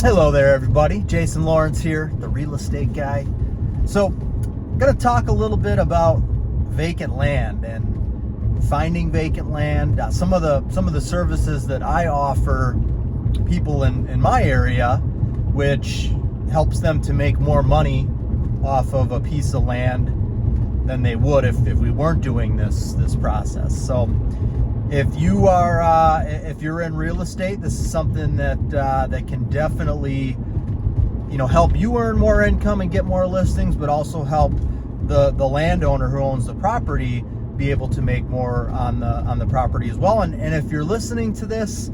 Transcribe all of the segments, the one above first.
Hello there, everybody. Jason Lawrence here, the real estate guy. So, I'm going to talk a little bit about vacant land and finding vacant land. Some of the services that I offer people in my area, which helps them to make more money off of a piece of land than they would if we weren't doing this process. So, if you're in real estate, this is something that can definitely, help you earn more income and get more listings, but also help the landowner who owns the property be able to make more on the property as well. And if you're listening to this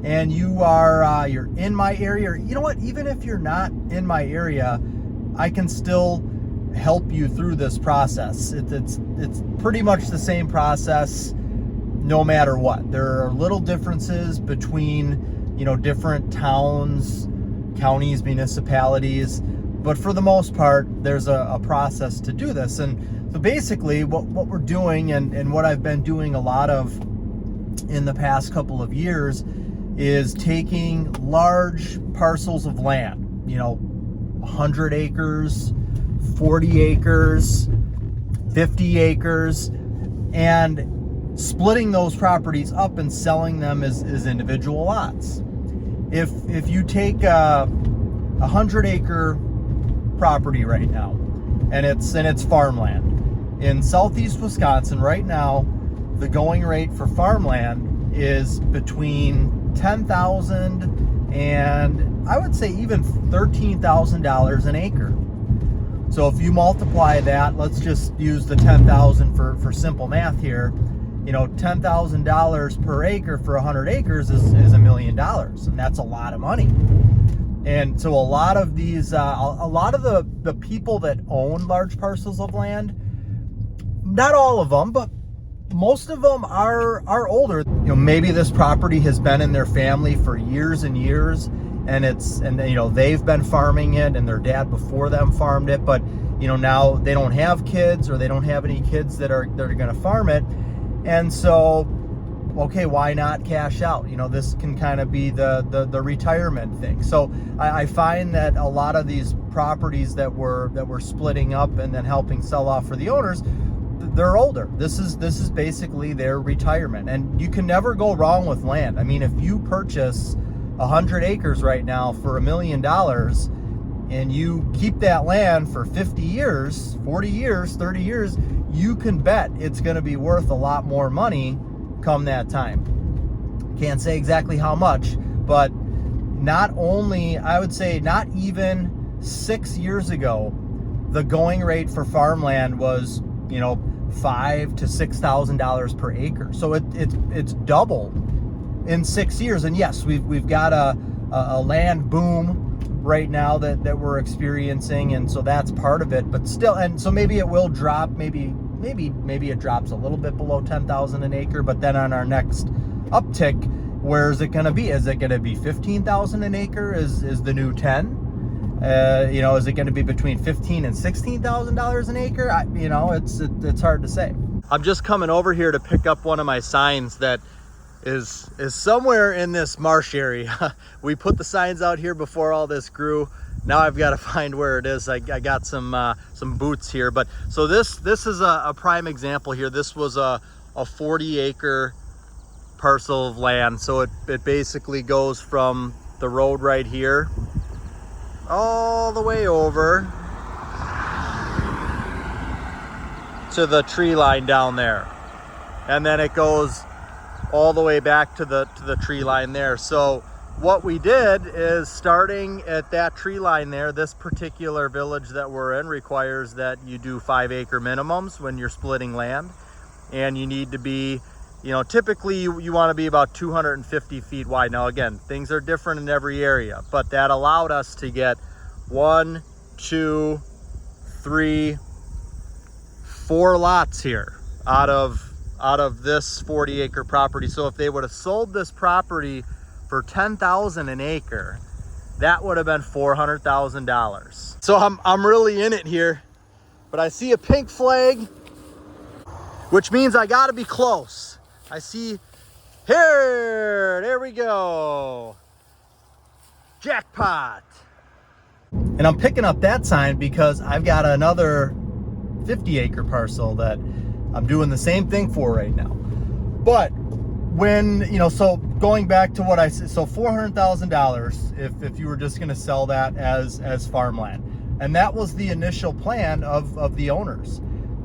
and you're in my area, or you know what, even if you're not in my area, I can still help you through this process. It's pretty much the same process no matter what. There are little differences between, different towns, counties, municipalities, but for the most part, there's a process to do this. And so basically what we're doing and what I've been doing a lot of in the past couple of years is taking large parcels of land, 100 acres, 40 acres, 50 acres, and splitting those properties up and selling them as individual lots. If you take a 100-acre property right now, and it's farmland in southeast Wisconsin right now, the going rate for farmland is between $10,000 and I would say even $13,000 an acre. So if you multiply that, let's just use the 10,000 for simple math here. $10,000 per acre for 100 acres is $1 million, and that's a lot of money. And so a lot of these, a lot of the people that own large parcels of land, not all of them, but most of them are older. Maybe this property has been in their family for years and years, and they've been farming it, and their dad before them farmed it, but now they don't have kids, or they don't have any kids that are going to farm it. And so, okay, why not cash out? This can kind of be the retirement thing. So I find that a lot of these properties that we're splitting up and then helping sell off for the owners, they're older. This is basically their retirement. And you can never go wrong with land. I mean, if you purchase 100 acres right now for $1 million and you keep that land for 50 years, 40 years, 30 years, you can bet it's going to be worth a lot more money come that time. Can't say exactly how much, but not only, I would say not even 6 years ago, the going rate for farmland was, $5,000 to $6,000 per acre. So it's doubled in 6 years. And yes, we've got a land boom right now that we're experiencing, and so that's part of it. But still, and so maybe it will drop, maybe it drops a little bit below 10,000 an acre, but then on our next uptick, where is it going to be? Is it going to be 15,000 an acre? Is the new 10? Is it going to be between $15,000 and $16,000 an acre? It's hard to say. I'm just coming over here to pick up one of my signs that is somewhere in this marsh area. We put the signs out here before all this grew. Now I've got to find where it is. I got some boots here, but so this is a prime example here. This was a 40-acre parcel of land. So it basically goes from the road right here all the way over to the tree line down there, and then it goes all the way back to the tree line there. So what we did is, starting at that tree line there, this particular village that we're in requires that you do 5-acre minimums when you're splitting land, and you need to be, typically you want to be about 250 feet wide. Now again, things are different in every area, but that allowed us to get 1, 2, 3, 4 lots here out of this 40-acre property. So if they would have sold this property for $10,000 an acre, that would have been $400,000. So I'm really in it here, but I see a pink flag, which means I gotta be close. I see here, there we go. Jackpot. And I'm picking up that sign because I've got another 50-acre parcel that I'm doing the same thing for right now. But when, so going back to what I said, so $400,000 if you were just going to sell that as farmland. And that was the initial plan of the owners.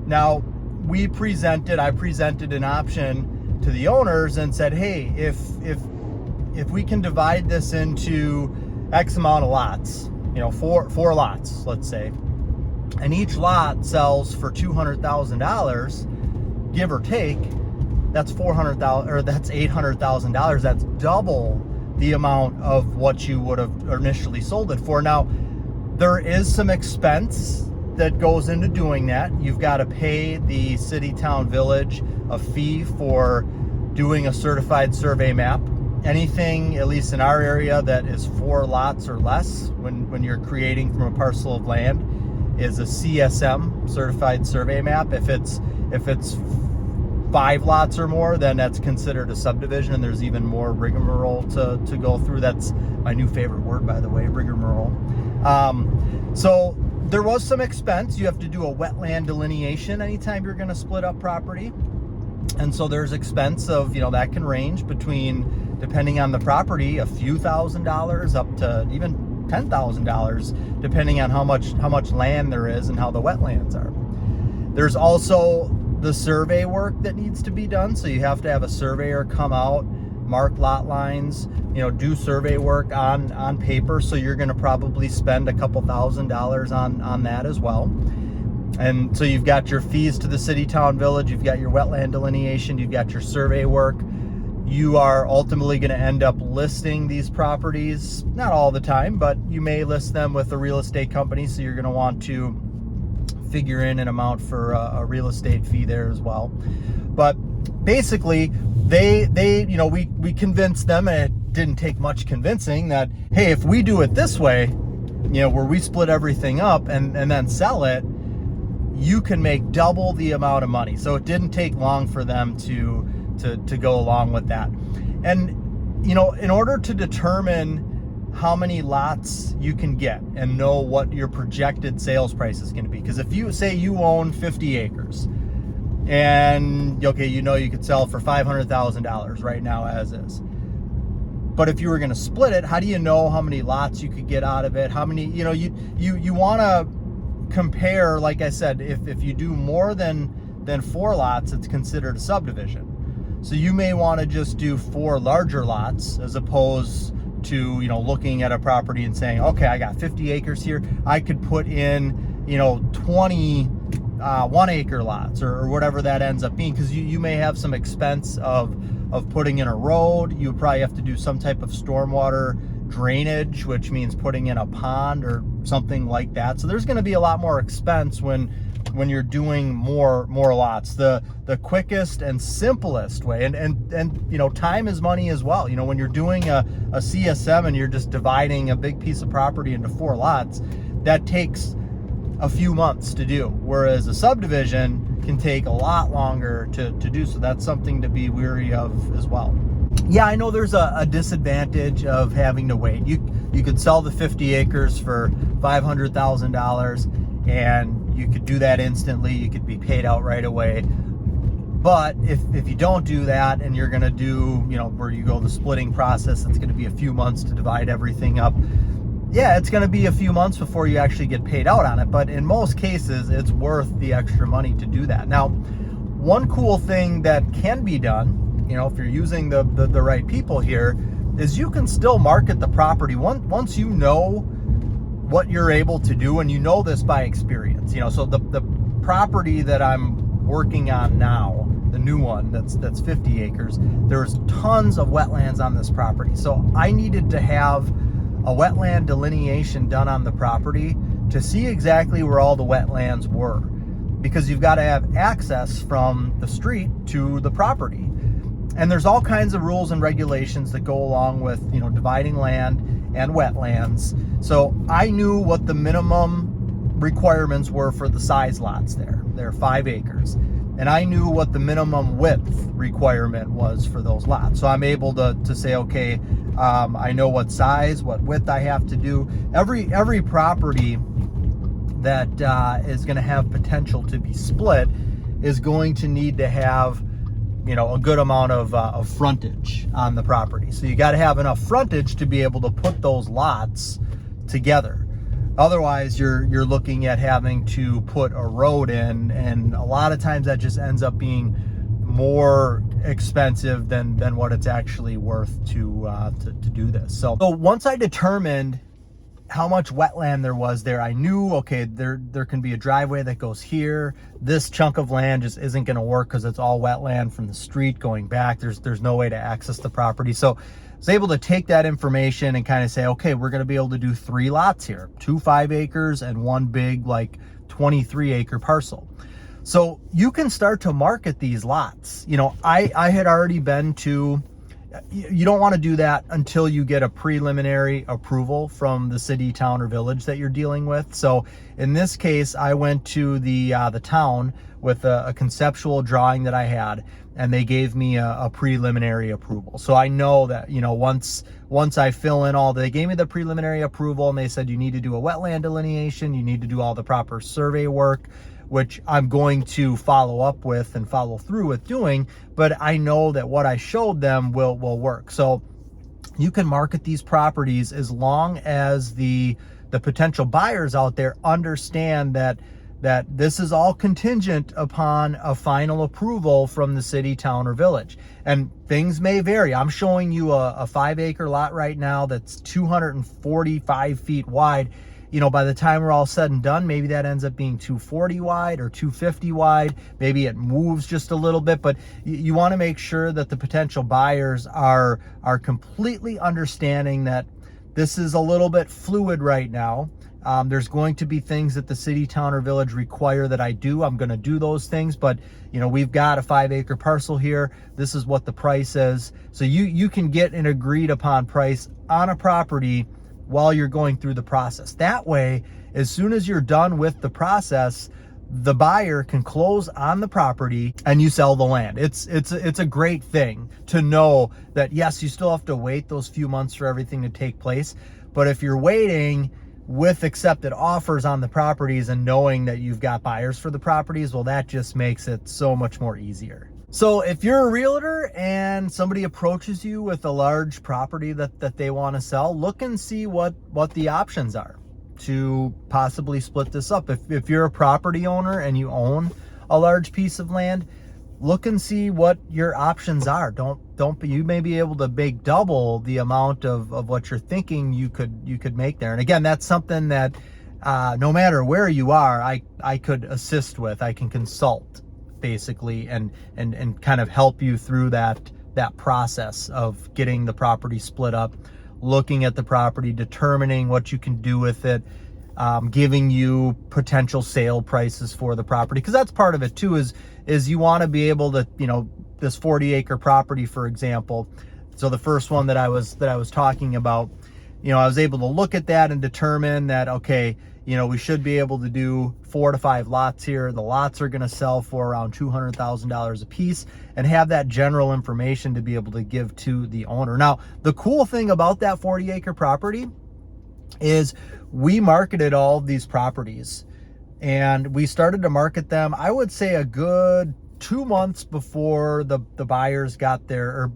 Now, I presented an option to the owners and said, hey, if we can divide this into X amount of lots, four lots, let's say, and each lot sells for $200,000, give or take, that's $400,000, or that's $800,000. That's double the amount of what you would have initially sold it for. Now, there is some expense that goes into doing that. You've got to pay the city, town, village a fee for doing a certified survey map. Anything, at least in our area, that is 4 lots or less, when you're creating from a parcel of land, is a CSM, certified survey map. If it's 5 lots or more, then that's considered a subdivision, and there's even more rigmarole to go through. That's my new favorite word, by the way, rigmarole. So there was some expense. You have to do a wetland delineation anytime you're going to split up property. And so there's expense of, that can range between, depending on the property, a few $1,000s up to even $10,000, depending on how much land there is and how the wetlands are. There's also the survey work that needs to be done. So you have to have a surveyor come out, mark lot lines, do survey work on paper. So you're going to probably spend a couple $1,000s on that as well. And so you've got your fees to the city, town, village, you've got your wetland delineation, you've got your survey work. You are ultimately going to end up listing these properties, not all the time, but you may list them with a real estate company. So you're going to want to figure in an amount for a real estate fee there as well. But basically, we convinced them, and it didn't take much convincing, that, hey, if we do it this way, where we split everything up and then sell it, you can make double the amount of money. So it didn't take long for them to go along with that. And, in order to determine how many lots you can get and know what your projected sales price is going to be, because if you say you own 50 acres and, okay, you could sell for $500,000 right now as is. But if you were going to split it, how do you know how many lots you could get out of it? How many, you want to compare, like I said, if you do more than 4 lots, it's considered a subdivision. So you may want to just do 4 larger lots as opposed to, looking at a property and saying, okay, I got 50 acres here. I could put in, 20 1-acre lots or whatever that ends up being, because you may have some expense of putting in a road. You would probably have to do some type of stormwater drainage, which means putting in a pond or something like that. So there's going to be a lot more expense when you're doing more lots. The quickest and simplest way, and time is money as well. When you're doing a CSM and you're just dividing a big piece of property into 4 lots, that takes a few months to do, whereas a subdivision can take a lot longer to do. So that's something to be wary of as well. Yeah, I know there's a disadvantage of having to wait. You could sell the 50 acres for $500,000 and you could do that instantly. You could be paid out right away. But if you don't do that and you're going to do, where you go the splitting process, it's going to be a few months to divide everything up. Yeah, it's going to be a few months before you actually get paid out on it. But in most cases, it's worth the extra money to do that. Now, one cool thing that can be done, if you're using the right people here, is you can still market the property once you know what you're able to do, and this by experience. So the property that I'm working on now, the new one that's 50 acres, there's tons of wetlands on this property. So I needed to have a wetland delineation done on the property to see exactly where all the wetlands were, because you've got to have access from the street to the property. And there's all kinds of rules and regulations that go along with, dividing land and wetlands. So I knew what the minimum requirements were for the size lots there. They're 5 acres. and I knew what the minimum width requirement was for those lots. So I'm able to say, okay, I know what size, what width I have to do. Every property that is going to have potential to be split is going to need to have, you know, a good amount of frontage on the property. So you got to have enough frontage to be able to put those lots together. Otherwise, you're looking at having to put a road in, and a lot of times that just ends up being more expensive than what it's actually worth to do this. So once I determined how much wetland there was there, I knew, okay, there can be a driveway that goes here. This chunk of land just isn't going to work because it's all wetland from the street going back. There's no way to access the property. So I was able to take that information and kind of say, okay, we're going to be able to do 3 lots here, 2 5 acres and 1 big, like 23 acre parcel. So you can start to market these lots. You know, I had already been to, you don't want to do that until you get a preliminary approval from the city, town, or village that you're dealing with. So in this case, I went to the town with a conceptual drawing that I had, and they gave me a preliminary approval. So I know that, you know, once I fill in all, they gave me the preliminary approval, and they said you need to do a wetland delineation, you need to do all the proper survey work, which I'm going to follow up with and follow through with doing, but I know that what I showed them will work. So you can market these properties as long as the potential buyers out there understand that this is all contingent upon a final approval from the city, town, or village. And things may vary. I'm showing you a 5 acre lot right now that's 245 feet wide. You know, by the time we're all said and done, maybe that ends up being 240 wide or 250 wide. Maybe it moves just a little bit, but you want to make sure that the potential buyers are completely understanding that this is a little bit fluid right now. There's going to be things that the city, town, or village require that I do. I'm going to do those things, but you know, we've got a 5 acre parcel here. This is what the price is. So you can get an agreed upon price on a property while you're going through the process. That way, as soon as you're done with the process, the buyer can close on the property and you sell the land. It's a great thing to know that, yes, you still have to wait those few months for everything to take place. But if you're waiting with accepted offers on the properties and knowing that you've got buyers for the properties, well, that just makes it so much more easier. So if you're a realtor and somebody approaches you with a large property that they want to sell, look and see what the options are to possibly split this up. If you're a property owner and you own a large piece of land, look and see what your options are. You may be able to make double the amount of what you're thinking you could make there. And again, that's something that no matter where you are, I could assist with. I can consult basically and kind of help you through that process of getting the property split up, looking at the property, determining what you can do with it, giving you potential sale prices for the property, because that's part of it too, is you want to be able to, you know, this 40 acre property, for example. So the first one that I was talking about, you know, I was able to look at that and determine that, okay, you know, we should be able to do 4 to 5 lots here. The lots are going to sell for around $200,000 a piece, and have that general information to be able to give to the owner. Now, the cool thing about that 40 acre property is we marketed all of these properties, and we started to market them, I would say, a good 2 months before the buyers got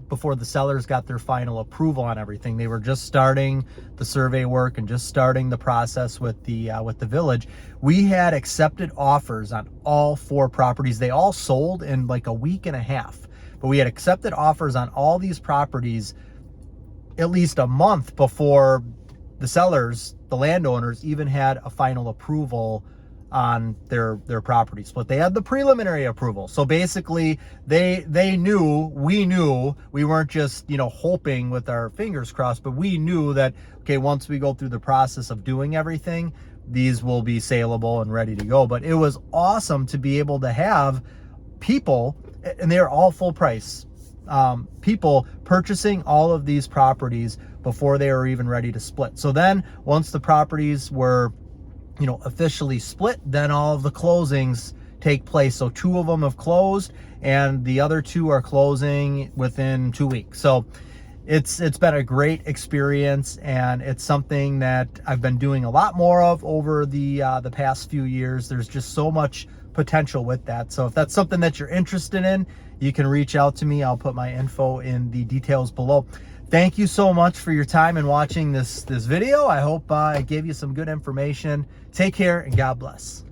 before the sellers got their final approval on everything. They were just starting the survey work and just starting the process with the village. We had accepted offers on all 4 properties. They all sold in like a week and a half, but we had accepted offers on all these properties at least a month before the sellers, the landowners, even had a final approval on their property split. They had the preliminary approval. So basically they knew, we weren't just, you know, hoping with our fingers crossed, but we knew that, okay, once we go through the process of doing everything, these will be saleable and ready to go. But it was awesome to be able to have people, and they're all full price, people purchasing all of these properties before they were even ready to split. So then once the properties were, you know, officially split, then all of the closings take place. So 2 of them have closed, and the other 2 are closing within 2 weeks. So it's been a great experience, and it's something that I've been doing a lot more of over the past few years. There's just so much potential with that. So if that's something that you're interested in, you can reach out to me. I'll put my info in the details below. Thank you so much for your time and watching this video. I hope it gave you some good information. Take care and God bless.